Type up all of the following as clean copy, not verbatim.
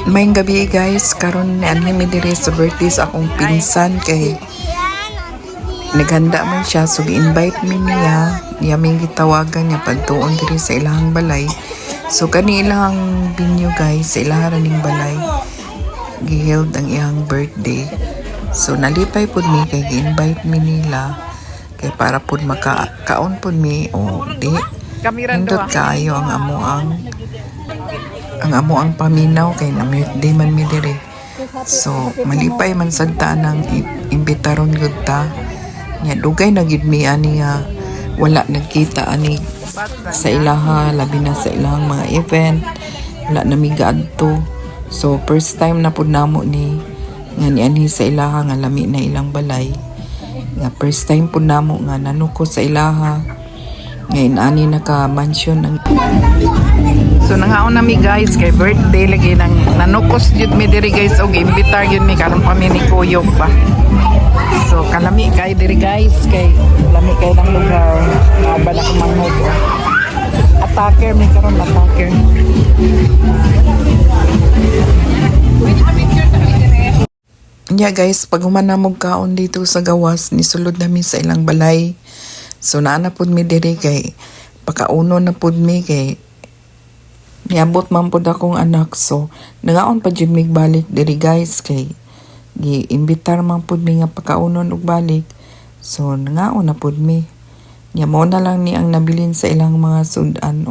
Mayong gabi guys, karon ni anhi mi diri sa birthday sa akong pinsan kay naghanda man siya, so gi-invite mi niya. Niya ming gitawagan niya pagtuon diri sa ilahang balay. So kani ilahang binyo guys, sa ilahan ning balay giheld ang iyang birthday. So nalipay pud mi kay gi-invite mi nila kay para pud makaon pud mi o di. Hindot kaayo ang amo ang paminaw kay na birthday man mi diri. So malipay man sad ta nang imbitaron gud ta. Nya dugay na gid mi ani nga wala nagkita ani sa ilaha, labi na sa ilahang mga event. Wala na mi gaadto. So first time na pud namo ni nga ni ani sa ilaha nga lami na ilang balay. Nga first time pud namo nga nanuko sa ilaha. Ngayon ani naka-mansion ang so nangaon na mi guys kay birthday lagi nang nanukos jud mi diri guys og imbitar yun mi karon pa mi ni Kuyog pa. So kalami kay diri guys kay lami kay ng lugar ba na kumangod. Attacker mi karon attacker. Yeah guys, pag humanamog kaon dito sa gawas nisulod namin sa ilang balay. So naana pud mi diri kay pakauno na pud mi kay niabot man pud akong anak. So nangaon pa jud mig balik diri guys kay giimbitar man pud mi nga pakaunon og balik. So nangaon na pud mi. Nya mo na lang ni ang nabilin sa ilang mga sudan.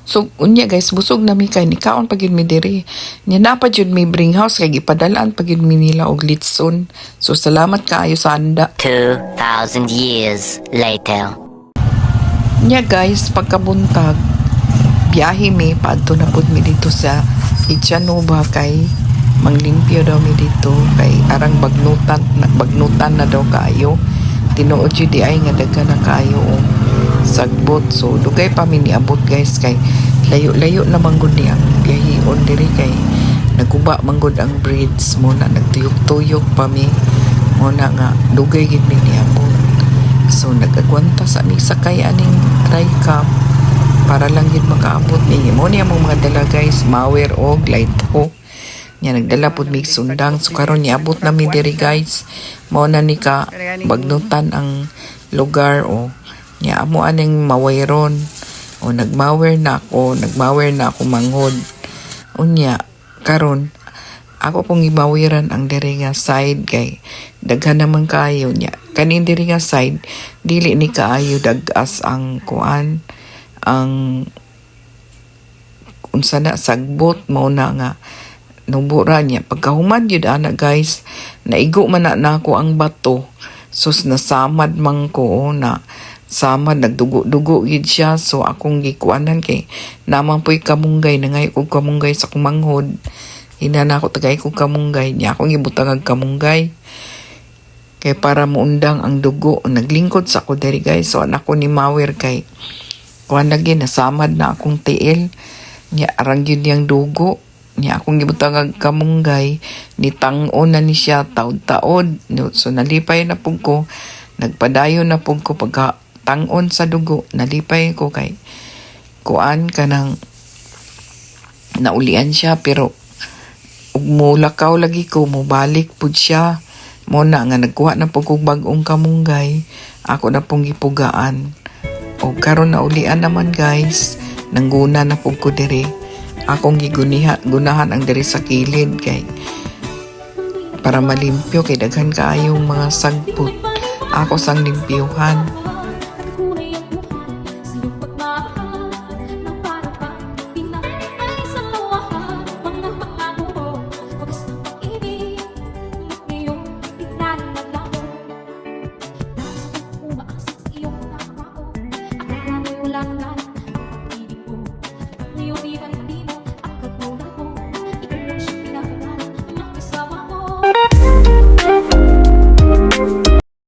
So unya guys, busog na mi kay nikaon pa gid mi diri. Nya na pa jud mi bring house kay gipadalaan pa gid mi nila og litson. So salamat kaayo sa handa. 2,000 years later. Nya guys, pagkabuntag biyahe mi paadto na pud mi dito sa Ichanova kay manglimpyo daw mi dito kay arang bagnutan na daw kaayo. Tinuod jud di ay nga daghan na kaayo og sagbot. So dugay pa mi niabot guys kay layo-layo na manggod ni ang biyaheon diri kay naguba manggod ang bridge mo na nagtuyok-tuyok pa mi mo na nga dugay gid mi niabot. So nagagwanta sa mi sakay aning tricam para lang yun makaabot ni mo niya mong mga dala guys, mawer og light ho. Nya nagdala pud mig sundang. So karon niabot na mi diri guys. Mao na ni ka bagnutan ang lugar o. Nya amo aning mawayron. O nagmawer na ako manghod. Unya karon ako pong ibawiran ang diri nga side kay daghan naman kaayo nya. Kanin diri nga side dili ni kaayo dagas ang kuan ang unsa na sagbot mao na nga nubura niya pagkahuman yun ana guys naigo man na ako ang bato sus nasamad man ko na samad nagdugo-dugo gid siya. So akong gikuanan kay naman po'y kamunggay nangay og kamunggay sa kumanghod hinana ako tagay kog kamunggay niya akong gibutang kamunggay kay para muundang ang dugo. Naglingkod sa ako diri guys. So anak ko ni mawer kay kuan lagi nasamad na akong tiil nya arang yun yang dugo nya akong gibutang kamunggay nitangon na ni siya taod-taod. So nalipay na pug ko nagpadayon na pug ko pagka tangon sa dugo nalipay ko kay kuan kanang naulian siya pero ug mulakaw lagi ko mobalik pud siya mo na nga nagkuha na pug og bag-ong kamunggay ako na pong gipugaan. O karon na ulian naman guys, nangguna na pug ko diri. Akong gunahan ang diri sa kilid kay para malimpyo kay daghan kaayong mga sagput. Ako sang limpyuhan.